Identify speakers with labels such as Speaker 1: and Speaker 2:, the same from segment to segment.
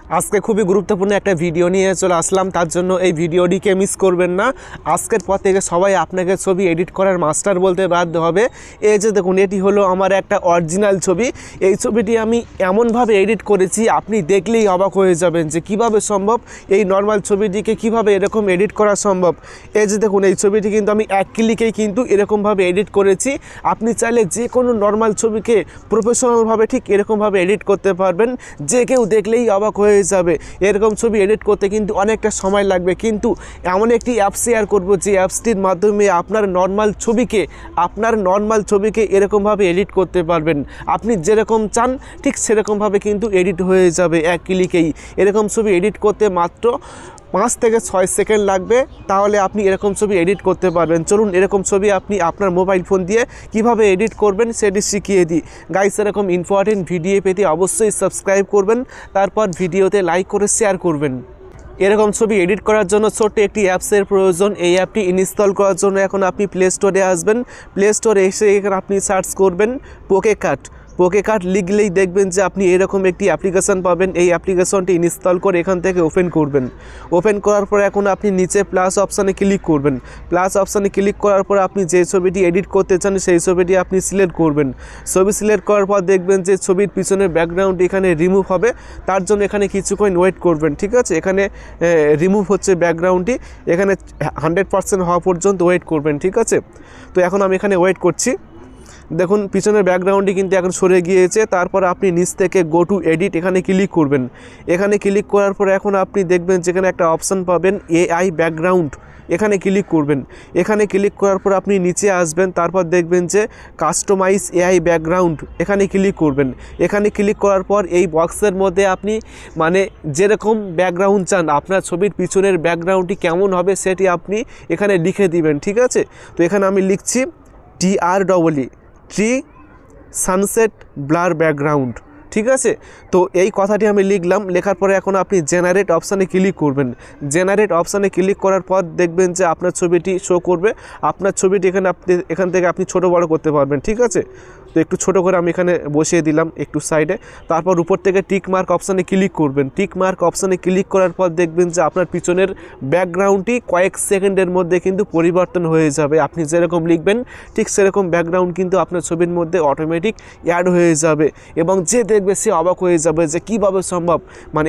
Speaker 1: আজকে খুবই গুরুত্বপূর্ণ একটা ভিডিও নিয়ে চলে আসলাম, তার জন্য এই ভিডিওটিকে মিস করবেন না। আজকের পর থেকে সবাই আপনাকে ছবি এডিট করার মাস্টার বলতে বাধ্য হবে। এই যে দেখুন, এটি হলো আমার একটা অরিজিনাল ছবি। এই ছবিটি আমি এমনভাবে এডিট করেছি, আপনি দেখলেই অবাক হয়ে যাবেন যে কিভাবে সম্ভব, এই নর্মাল ছবিটিকে কিভাবে এরকম এডিট করা সম্ভব। এই যে দেখুন, এই ছবিটি কিন্তু আমি এক ক্লিকেই কিন্তু এরকমভাবে এডিট করেছি। আপনি চাইলে যে কোনো নর্মাল ছবিকে প্রফেশনালভাবে ঠিক এরকমভাবে এডিট করতে পারবেন, যে কেউ দেখলেই অবাক হয়ে যাবে। এরকম ছবি এডিট করতে কিন্তু অনেকটা সময় লাগবে, কিন্তু এমন একটি অ্যাপ শেয়ার করব যে অ্যাপসটির মাধ্যমে আপনার নর্মাল ছবিকে এরকমভাবে এডিট করতে পারবেন। আপনি যেরকম চান ঠিক সেরকমভাবে কিন্তু এডিট হয়ে যাবে এক ক্লিকেই। এরকম ছবি এডিট করতে মাত্র 5 থেকে 6 সেকেন্ড লাগবে, তাহলে আপনি এরকম ছবি এডিট করতে পারবেন। চলুন এরকম ছবি আপনি আপনার মোবাইল ফোন দিয়ে কিভাবে এডিট করবেন সেটি শিখিয়ে দিই। গাইস, এরকম ইম্পর্টেন্ট ভিডিও পেতে অবশ্যই সাবস্ক্রাইব করবেন, তারপর ভিডিওতে লাইক করে শেয়ার করবেন। এরকম ছবি এডিট করার জন্য ছোট্ট একটি অ্যাপসের প্রয়োজন। এই অ্যাপটি ইনস্টল করার জন্য এখন আপনি প্লে স্টোরে আসবেন। প্লে স্টোরে এসে এখানে আপনি সার্চ করবেন পোকেকাট লিখলেই দেখবেন যে আপনি এরকম একটি অ্যাপ্লিকেশন পাবেন। এই অ্যাপ্লিকেশনটি ইনস্টল করে এখান থেকে ওপেন করবেন। ওপেন করার পর এখন আপনি নিচে প্লাস অপশানে ক্লিক করবেন। প্লাস অপশানে ক্লিক করার পর আপনি যে ছবিটি এডিট করতে চান সেই ছবিটি আপনি সিলেক্ট করবেন। ছবি সিলেক্ট করার পর দেখবেন যে ছবির পিছনের ব্যাকগ্রাউন্ড এখানে রিমুভ হবে, তার জন্য এখানে কিছুক্ষণ ওয়েট করবেন। ঠিক আছে, এখানে রিমুভ হচ্ছে ব্যাকগ্রাউন্ডটি, এখানে 100% হওয়া পর্যন্ত ওয়েট করবেন। ঠিক আছে, তো এখন আমি এখানে ওয়েট করছি। দেখুন পিছনের ব্যাকগ্রাউন্ডটি কিন্তু এখন সরে গিয়েছে। তারপর আপনি নিচ থেকে গো টু এডিট এখানে ক্লিক করবেন। এখানে ক্লিক করার পর এখন আপনি দেখবেন যেখানে একটা অপশান পাবেন এআই ব্যাকগ্রাউন্ড, এখানে ক্লিক করবেন। এখানে ক্লিক করার পর আপনি নিচে আসবেন, তারপর দেখবেন যে কাস্টমাইজ এআই ব্যাকগ্রাউন্ড, এখানে ক্লিক করবেন। এখানে ক্লিক করার পর এই বক্সের মধ্যে আপনি যেরকম ব্যাকগ্রাউন্ড চান, আপনার ছবির পিছনের ব্যাকগ্রাউন্ডটি কেমন হবে সেটি আপনি এখানে লিখে দিবেন। ঠিক আছে, তো এখানে আমি লিখছি ট্রি সানসেট ব্লার ব্যাকগ্রাউন্ড। ঠিক আছে, তো এই কথাটি আমি লিখলাম। লেখার পরে এখন আপনি জেনারেট অপশানে ক্লিক করবেন। জেনারেট অপশানে ক্লিক করার পর দেখবেন যে আপনার ছবিটি শো করবে। আপনার ছবিটি এখান থেকে আপনি ছোট বড় করতে পারবেন। ঠিক আছে, তো একটু ছোট করে আমি এখানে বসিয়ে দিলাম একটু সাইডে। তারপর উপর থেকে টিক মার্ক অপশানে ক্লিক করবেন। টিক মার্ক অপশানে ক্লিক করার পর দেখবেন যে আপনার পিছনের ব্যাকগ্রাউন্ডটি কয়েক সেকেন্ডের মধ্যে কিন্তু পরিবর্তন হয়ে যাবে। আপনি যেরকম লিখবেন ঠিক সেরকম ব্যাকগ্রাউন্ড কিন্তু আপনার ছবির মধ্যে অটোমেটিক অ্যাড হয়ে যাবে, এবং যে দেখবে সে অবাক হয়ে যাবে যে কীভাবে সম্ভব,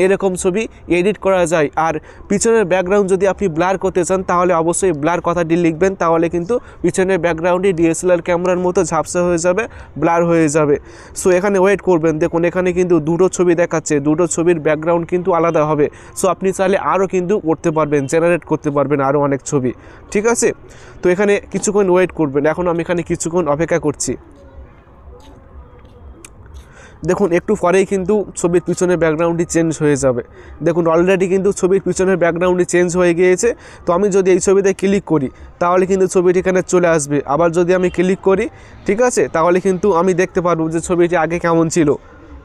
Speaker 1: এরকম ছবি এডিট করা যায়। আর পিছনের ব্যাকগ্রাউন্ড যদি আপনি ব্লার করতে চান তাহলে অবশ্যই ব্লার কথাটি লিখবেন, তাহলে কিন্তু পিছনের ব্যাকগ্রাউন্ডটি ডিএসএলআর ক্যামেরার মতো ঝাপসা হয়ে যাবে, ব্লার হয়ে যাবে। সো এখানে ওয়েট করবেন। দেখুন এখানে কিন্তু দুটো ছবি দেখাচ্ছে, দুটো ছবির ব্যাকগ্রাউন্ড কিন্তু আলাদা হবে। সো আপনি চাইলে আরও কিন্তু করতে পারবেন, জেনারেট করতে পারবেন আরও অনেক ছবি। ঠিক আছে, তো এখানে কিছুক্ষণ ওয়েট করবেন। এখন আমি এখানে কিছুক্ষণ অপেক্ষা করছি। দেখুন একটু পরেই কিন্তু ছবির পিছনের ব্যাকগ্রাউন্ডটি চেঞ্জ হয়ে যাবে। দেখুন অলরেডি কিন্তু ছবির পিছনের ব্যাকগ্রাউন্ডটি চেঞ্জ হয়ে গিয়েছে। তো আমি যদি এই ছবিতে ক্লিক করি তাহলে কিন্তু ছবিটি এখানে চলে আসবে। আবার যদি আমি ক্লিক করি, ঠিক আছে, তাহলে কিন্তু আমি দেখতে পারবো যে ছবিটি আগে কেমন ছিল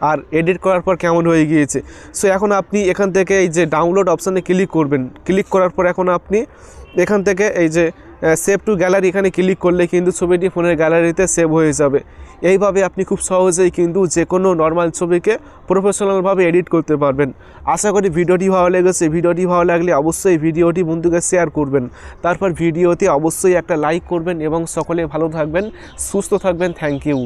Speaker 1: আর এডিট করার পর কেমন হয়ে গিয়েছে। সো এখন আপনি এখান থেকে এই যে ডাউনলোড অপশানে ক্লিক করবেন। ক্লিক করার পর এখন আপনি এখান থেকে এই যে সেভ টু গ্যালারি এখানে ক্লিক করলে কিন্তু ছবিটি ফোনের গ্যালারিতে সেভ হয়ে যাবে। এইভাবে আপনি খুব সহজেই কিন্তু যে কোনো নর্মাল ছবিকে প্রফেশনালভাবে এডিট করতে পারবেন। আশা করি ভিডিওটি ভালো লেগেছে। ভিডিওটি ভালো লাগলে অবশ্যই ভিডিওটি বন্ধুকে শেয়ার করবেন, তারপর ভিডিওতে অবশ্যই একটা লাইক করবেন, এবং সকলে ভালো থাকবেন, সুস্থ থাকবেন। Thank you.